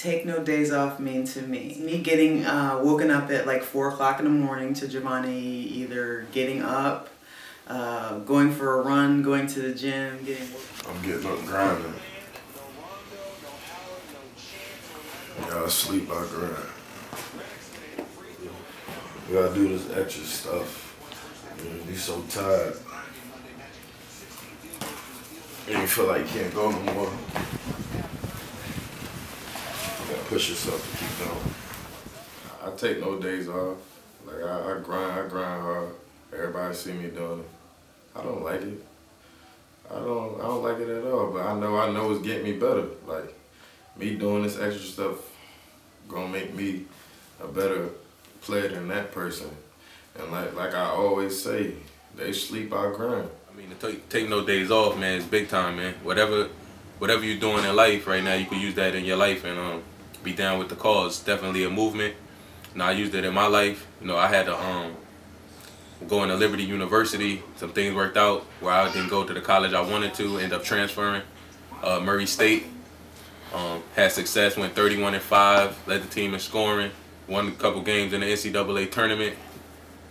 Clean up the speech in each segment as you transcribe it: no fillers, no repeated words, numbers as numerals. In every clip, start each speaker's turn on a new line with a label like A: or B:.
A: take no days off mean to me? Me getting woken up at like 4 o'clock in the morning to Giavanni either getting up, going for a run, going to the gym,
B: I'm getting up grinding. Gotta sleep, I grind. You gotta do this extra stuff. You be so tired. And you feel like you can't go no more. You gotta push yourself to keep going. I take no days off. Like I grind hard. Everybody see me doing it. I don't like it. I don't like it at all, but I know it's getting me better. Like, me doing this extra stuff gonna make me a better player than that person. And like I always say, they sleep, I grind.
C: I mean, to take no days off, man, is big time, man. Whatever you're doing in life right now, you can use that in your life and be down with the cause. Definitely a movement. And I used it in my life. You know, I had to going to Liberty University. Some things worked out where I didn't go to the college I wanted to, end up transferring. Murray State, had success, went 31-5, led the team in scoring, won a couple games in the NCAA tournament,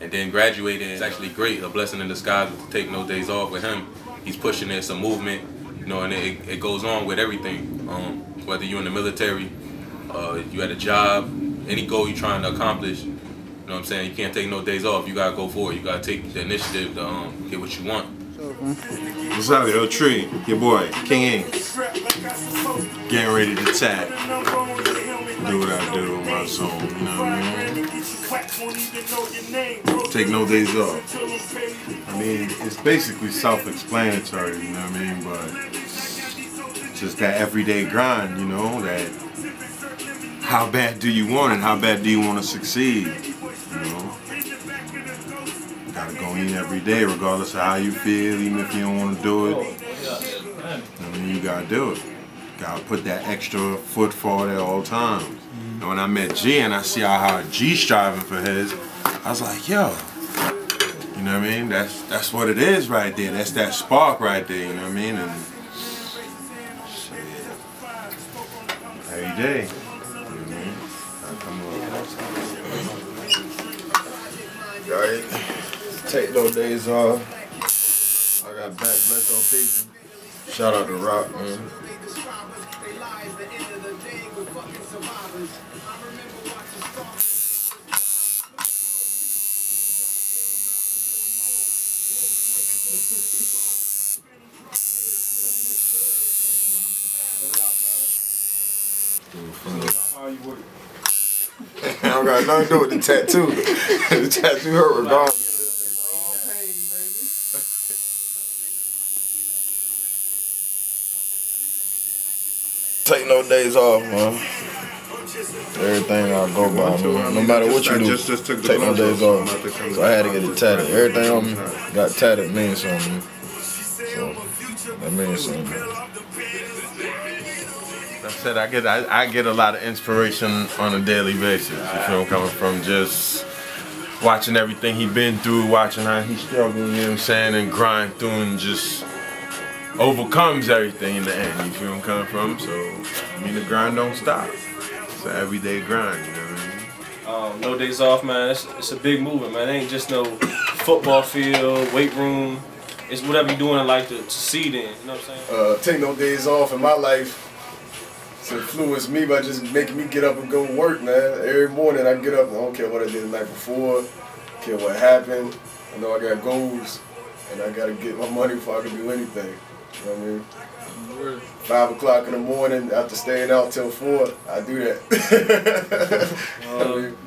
C: and then graduated. It's actually great, a blessing in disguise to take no days off with him. He's pushing this, a movement, you know, and it goes on with everything. Whether you're in the military, you at a job, any goal you're trying to accomplish, you know what I'm saying? You can't take no days off. You gotta go for it. You gotta take the initiative to get what you want.
D: What's up, yo? Tree, your boy, King Ink. Getting ready to tap. Do what I do on my zone, you know what I mean? Take no days off. I mean, it's basically self-explanatory, you know what I mean? But just that everyday grind, you know, that how bad do you want it? How bad do you want to succeed? You know? You gotta go in every day, regardless of how you feel, even if you don't want to do it. I mean, you gotta do it. Gotta put that extra foot forward at all times. And when I met G and I see how hard G's striving for his, I was like, yo, you know what I mean? That's what it is right there. That's that spark right there, you know what I mean? And every day.
B: Right? Take no days off. I got back blessed on people. Shout out to Rock, man. I don't got nothing to do with the tattoo. The tattoo hurt regardless. Take no days off, man. Everything I go by, man. No matter what you do, take no days off. So I had to get it tatted. Everything on me got tatted means something. So that means something.
D: I said I get a lot of inspiration on a daily basis. You feel I'm coming from, just watching everything he been through, watching how he struggled, you know what I'm saying, and grind through and just overcomes everything in the end. You feel I'm coming from? So I mean, the grind don't stop. It's an everyday grind, you know what I mean?
E: No days off, man. It's a big movement, man. It ain't just no football field, weight room. It's whatever you're doing in life to succeed in. You know what I'm saying?
B: Take no days off in my life. It's influenced me by just making me get up and go work, man. Every morning I get up, I don't care what I did the night before, I don't care what happened. I know I got goals, and I gotta get my money before I can do anything. You know what I mean? 5 o'clock in the morning, after staying out till 4, I do that.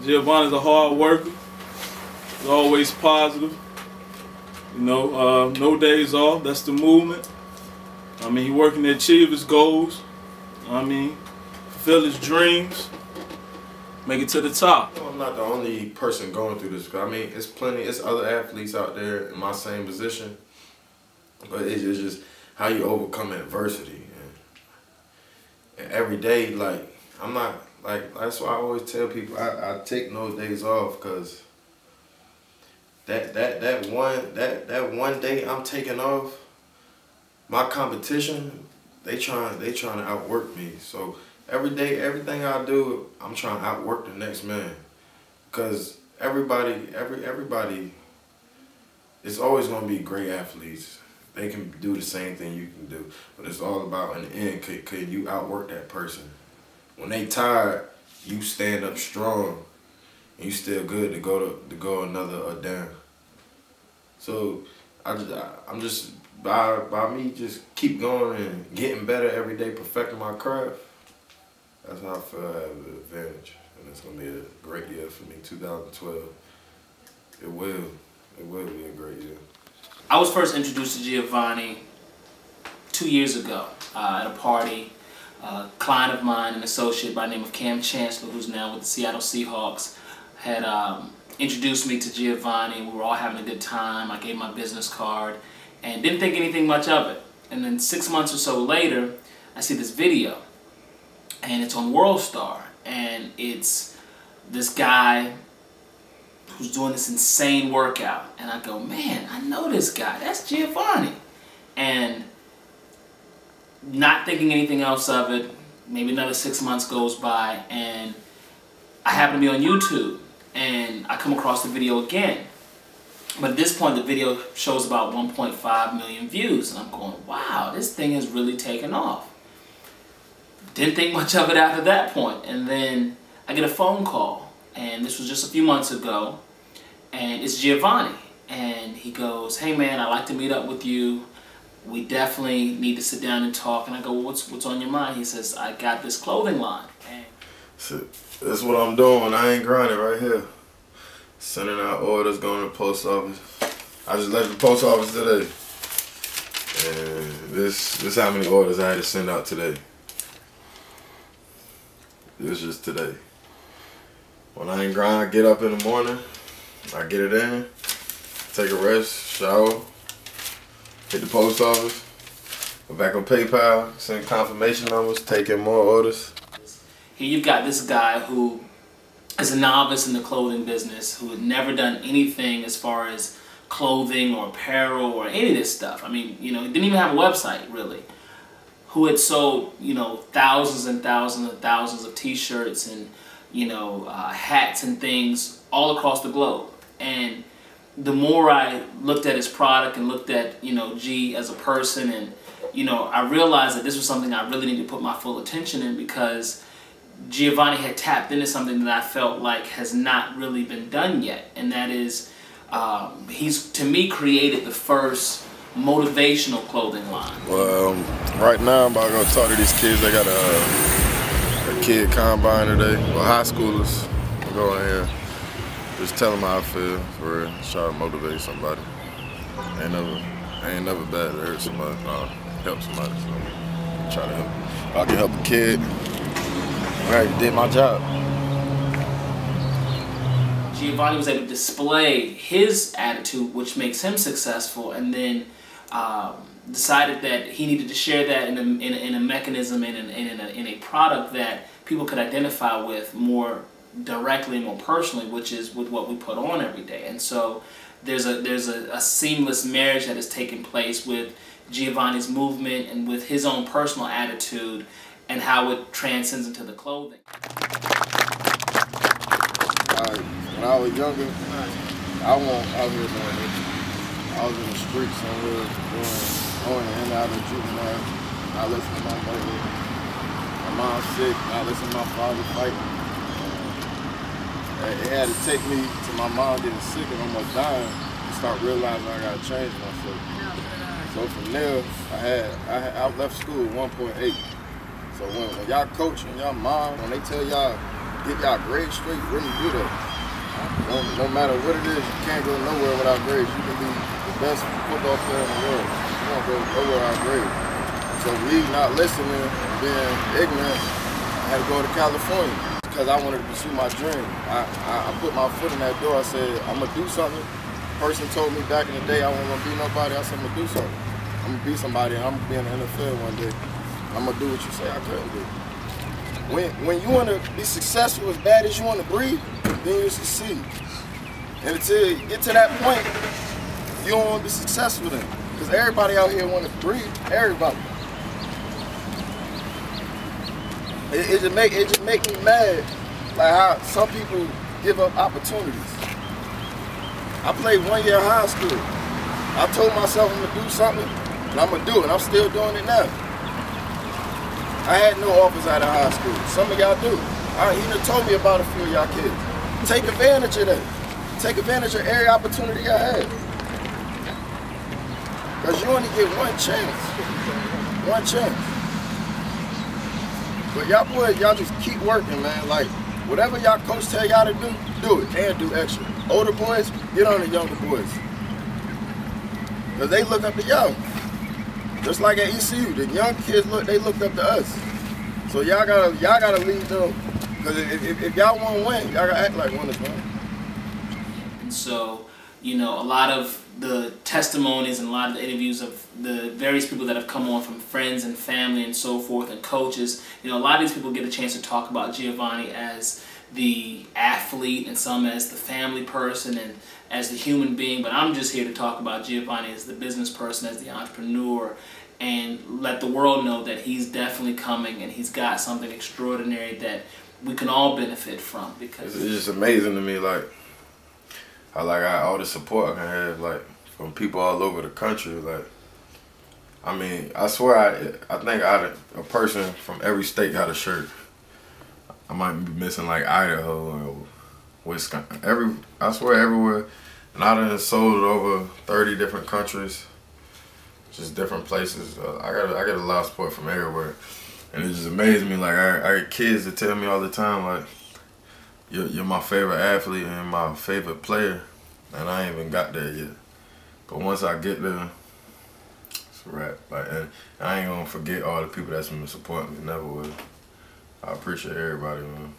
F: Giovanni's a hard worker. He's always positive. You know, no days off. That's the movement. I mean, he working to achieve his goals. I mean, fulfill his dreams, make it to the top.
B: I'm not the only person going through this. I mean, it's other athletes out there in my same position. But it's just how you overcome adversity. And every day, like, I'm not, like, that's why I always tell people I take no days off, because that one day I'm taking off, my competition, they trying to outwork me. So every day, everything I do, I'm trying to outwork the next man. Cause everybody, it's always gonna be great athletes. They can do the same thing you can do, but it's all about in the end, can you outwork that person? When they tired, you stand up strong, and you still good to go another down. So I'm just by me just keep going and getting better every day, perfecting my craft. That's how I feel I have the advantage, and it's gonna be a great year for me. 2012, it will be a great year.
G: I was first introduced to Giavanni 2 years ago at a party. A client of mine, an associate by the name of Cam Chancellor, who's now with the Seattle Seahawks, had introduced me to Giavanni. We were all having a good time. I gave my business card and didn't think anything much of it. And then 6 months or so later, I see this video, and it's on WorldStar, and it's this guy who's doing this insane workout, and I go, man, I know this guy. That's Giavanni. And not thinking anything else of it, maybe another 6 months goes by, and I happen to be on YouTube, and I come across the video again. But at this point, the video shows about 1.5 million views, and I'm going, wow, this thing has really taken off. Didn't think much of it after that point, and then I get a phone call, and this was just a few months ago, and it's Giavanni, and he goes, hey man, I'd like to meet up with you. We definitely need to sit down and talk. And I go, well, what's on your mind? He says, I got this clothing line. And
B: that's what I'm doing. I ain't grinding right here. Sending out orders, going to the post office. I just left the post office today. And this how many orders I had to send out today. It was just today. When I ain't grind, I get up in the morning, I get it in, take a rest, shower, hit the post office, go back on PayPal, send confirmation numbers, take in more orders.
G: Here you've got this guy who is a novice in the clothing business, who had never done anything as far as clothing or apparel or any of this stuff. I mean, you know, he didn't even have a website, really. Who had sold, you know, thousands and thousands and thousands of t-shirts and, you know, hats and things all across the globe. And the more I looked at his product and looked at, you know, G as a person, and, you know, I realized that this was something I really needed to put my full attention in, because Giavanni had tapped into something that I felt like has not really been done yet. And that is, he's, to me, created the first motivational clothing line.
B: Well, right now I'm about to go talk to these kids. They got a kid combine today. Well, high schoolers. I'll go in here, just tell them how I feel, for real. Try to motivate somebody. Ain't never bad to hurt somebody, help somebody. So try to help. If I can help a kid, I already did my job.
G: Giavanni was able to display his attitude, which makes him successful, and then decided that he needed to share that in a mechanism, in a product that people could identify with more directly and more personally, which is with what we put on every day. And so there's a seamless marriage that has taken place with Giavanni's movement and with his own personal attitude and how it transcends into the clothing.
B: When I was younger, I wasn't out here doing this. I was in the streets somewhere going in and out of juvenile. I listened to my mother. My mom's sick. I listened to my father fighting. It had to take me to my mom getting sick and almost dying to start realizing I gotta change myself. So from there, I left school at 1.8. So when y'all coach and y'all mom, when they tell y'all get y'all grades straight, really do that. No matter what it is, you can't go nowhere without grades. You can be the best football player in the world. You won't go nowhere without grades. So me not listening, being ignorant, I had to go to California because I wanted to pursue my dream. I put my foot in that door. I said, I'm gonna do something. The person told me back in the day I wasn't gonna be nobody. I said, I'm gonna do something. I'm gonna be somebody and I'm gonna be in the NFL one day. I'm gonna do what you say I couldn't do. When you want to be successful as bad as you want to breathe, then you succeed. And until you get to that point, you don't want to be successful then. Because everybody out here want to breathe, everybody.
H: It just make me mad, like how some people give up opportunities. I played 1 year of high school. I told myself I'm gonna do something, and I'm gonna do it. I'm still doing it now. I had no offers out of high school. Some of y'all do. He done told me about a few of y'all kids. Take advantage of that. Take advantage of every opportunity y'all have. Because you only get one chance. One chance. But y'all boys, y'all just keep working, man. Like, whatever y'all coach tell y'all to do it and do extra. Older boys, get on the younger boys. Because they look up to y'all. Just like at ECU, the young kids, they looked up to us. So y'all gotta lead them. Because if y'all want to win, y'all gotta act like winners, man.
G: And so, you know, a lot of the testimonies and a lot of the interviews of the various people that have come on from friends and family and so forth and coaches, you know, a lot of these people get a chance to talk about Giavanni as the athlete and some as the family person and as the human being, but I'm just here to talk about Giavanni as the business person, as the entrepreneur, and let the world know that he's definitely coming and he's got something extraordinary that we can all benefit from. Because
B: it's just amazing to me, like how like all the support I can have, like from people all over the country. Like, I mean, I swear I think a person from every state got a shirt. I might be missing like Idaho or Wisconsin. I swear everywhere. And I done sold it over 30 different countries, just different places. I get a lot of support from everywhere. And it just amazes me, like I get kids that tell me all the time, like, you're my favorite athlete and my favorite player. And I ain't even got there yet. But once I get there, it's a wrap. Like, and I ain't gonna forget all the people that's been supporting me, never will. I appreciate everybody, man.